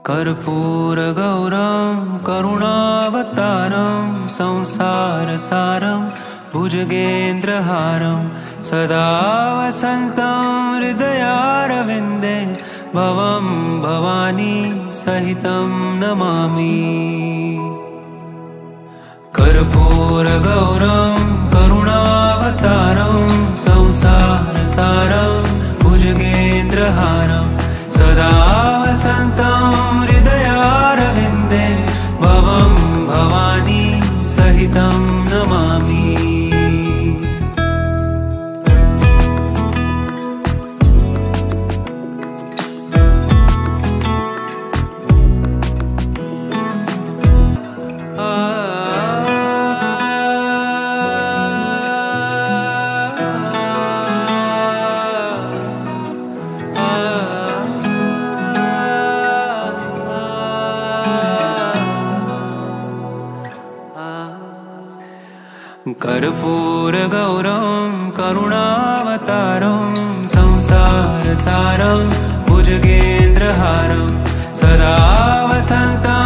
कर्पूरगौरं करुणावतारं संसारसारं भुजगेन्द्रहारं सदा वसन्तं हृदयारविन्दे भवं भवानी सहितं नमामि। कर्पूरगौरं करुणावतारं संसारसारं भुजगेन्द्रहारं सदा वसन्तं हृदयारविन्दे भवं भवानी सहितं नमामि। कर्पूरगौरं करुणावतारं संसारसारं भुजगेन्द्रहारं सदा वसन्तं